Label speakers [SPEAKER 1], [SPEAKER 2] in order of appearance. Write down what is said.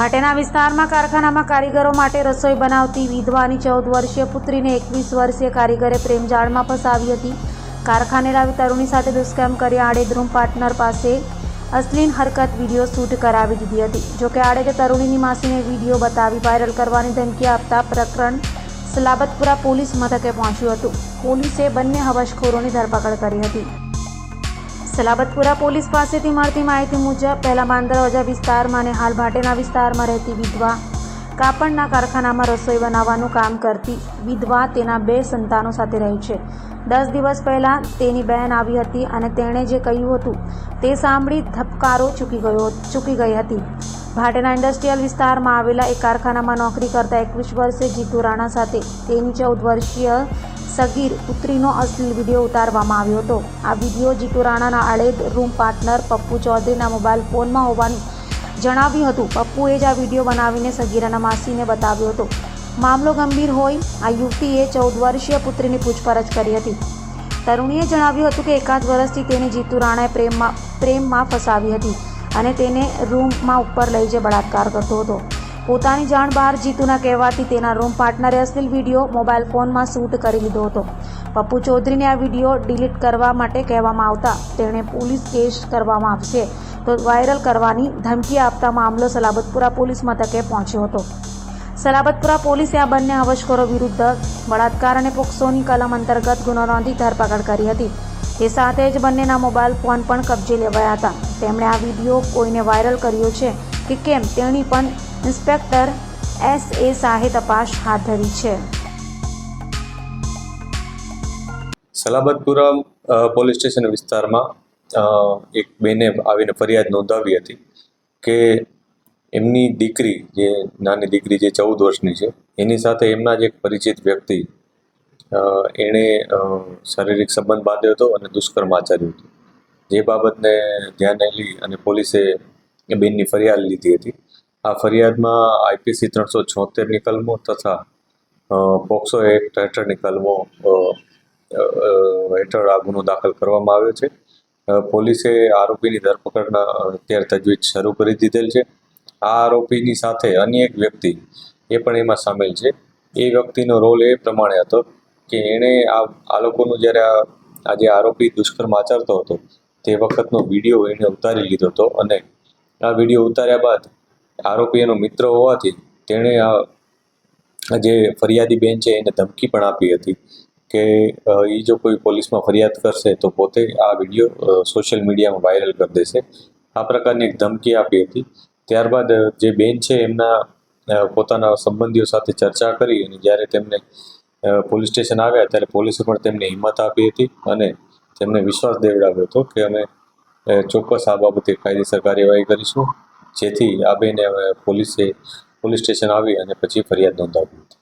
[SPEAKER 1] ભાટેના વિસ્તારમાં કારખાનામાં કારીગરો માટે રસોઈ બનાવતી વિધવાની 14 વર્ષીય પુત્રીને 21 વર્ષીય કારીગરે પ્રેમજાળમાં ફસાવી હતી। કારખાને લાવી તરુણી સાથે દુષ્કર્મ કરી આડેદ રૂમ પાર્ટનર પાસે અશ્લીલ હરકત વિડીયો શૂટ કરાવી દીધી હતી। જોકે આડેદ તરુણીની માસીને વિડીયો બતાવી વાયરલ કરવાની ધમકી આપતા પ્રકરણ સલાબતપુરા પોલીસ મથકે પહોંચ્યું હતું। પોલીસે બંને હવસખોરોની ધરપકડ કરી હતી। સલાબતપુરા પોલીસ પાસેથી મળતી માહિતી મુજબ પહેલા માંદરવાજા વિસ્તારમાં અને હાલ ભાટેના વિસ્તારમાં રહેતી વિધવા કાપડના કારખાનામાં રસોઈ બનાવવાનું કામ કરતી વિધવા તેના 2 સંતાનો સાથે રહે છે। 10 દિવસ પહેલાં તેની બહેન આવી હતી અને તેણે જે કહ્યું હતું તે સાંભળી ધબકારો ચૂકી ગઈ હતી। ભાટેના ઇન્ડસ્ટ્રીયલ વિસ્તારમાં આવેલા એક કારખાનામાં નોકરી કરતા 21 વર્ષીય જીતુ રાણા સાથે તેની 14 વર્ષીય સગીર પુત્રીનો અશ્લીલ વિડીયો ઉતારવામાં આવ્યો હતો। આ વિડીયો જીતુ રાણાના આડેદ રૂમ પાર્ટનર પપ્પુ ચૌધરીના મોબાઈલ ફોનમાં હોવાનું જણાવ્યું હતું। પપ્પુએ જ આ વિડીયો બનાવીને સગીરાના માસીને બતાવ્યો હતો। મામલો ગંભીર હોય આ યુવતીએ 14 વર્ષીય પુત્રીની પૂછપરછ કરી હતી। તરુણીએ જણાવ્યું હતું કે એકાદ વર્ષથી તેને જીતુ રાણાએ પ્રેમમાં ફસાવી હતી અને તેને રૂમમાં ઉપર લઈ જઈ બળાત્કાર કરતો હતો। પોતાની જાણ બહાર જીતુના કહેવાથી તેના રૂમ પાર્ટનરે અશ્લીલ વિડીયો મોબાઈલ ફોનમાં શૂટ કરી લીધો હતો। પપ્પુ ચૌધરીને આ વિડીયો ડિલીટ કરવા માટે કહેવામાં આવતા તેણે પોલીસ કેસ કરવામાં આવશે તો વાયરલ કરવાની ધમકી આપતા મામલો સલાબતપુરા પોલીસ મથકે પહોંચ્યો હતો। સલાબતપુરા પોલીસે આ બંને હવસખોરો વિરુદ્ધ બળાત્કાર અને પોક્સોની કલમ અંતર્ગત ગુનો નોંધી ધરપકડ કરી હતી। તે સાથે જ બંનેના મોબાઈલ ફોન પણ કબજે લેવાયા હતા। તેમણે આ વિડીયો કોઈને વાયરલ કર્યો છે કે કેમ તેની પણ ઇન્સ્પેક્ટર S.A. શાહે તપાસ હાથ ધરી છે।
[SPEAKER 2] સલાબતપુરા પોલીસ સ્ટેશન વિસ્તારમાં એક બેને આવીને ફરિયાદ નોંધાવી હતી કે એમની દીકરી જે નાની દીકરી જે 14 વર્ષની છે એની સાથે એમના જ એક પરિચિત વ્યક્તિ એણે શારીરિક સંબંધ બાંધ્યો હતો અને દુષ્કર્મ આચર્યું હતું। જે બાબતને ધ્યાને લઈ અને પોલીસે એ બેનની ફરિયાદ લીધી હતી। આ ફરિયાદમાં IPC 376ની કલમો તથા પોક્સો એક્ટ હેઠળની કલમો હેઠળ આ ગુનો દાખલ કરવામાં આવ્યો છે। પોલીસે આરોપીની ધરપકડના અત્યારે તજવીજ શરૂ કરી દીધેલ છે। આ આરોપીની સાથે અન્ય એક વ્યક્તિ એ પણ એમાં સામેલ છે। એ વ્યક્તિનો રોલ એ પ્રમાણે હતો કે એણે આ લોકોનું જ્યારે આ જે આરોપી દુષ્કર્મ આચરતો હતો તે વખતનો વિડીયો એણે ઉતારી લીધો હતો અને આ વિડીયો ઉતાર્યા બાદ આરોપી એનો મિત્ર હોવાથી તેણે આ જે ફરિયાદી બેન છે એને ધમકી પણ આપી હતી કે એ જો કોઈ પોલીસમાં ફરિયાદ કરશે તો પોતે આ વિડીયો સોશિયલ મીડિયામાં વાયરલ કરી દેશે। આ પ્રકારની એક ધમકી આપી હતી। ત્યારબાદ જે બેન છે એમના પોતાના સંબંધીઓ સાથે ચર્ચા કરી અને જ્યારે તેમને પોલીસ સ્ટેશન આવ્યા ત્યારે પોલીસે પણ તેમને હિંમત આપી હતી અને તેમને વિશ્વાસ દેવડાવ્યો હતો કે અમે ચોક્કસ આ બાબતે કાયદેસર કાર્યવાહી કરીશું, જેથી આ બેને પોલીસ સ્ટેશન આવી અને પછી ફરિયાદ નોંધાવી હતી।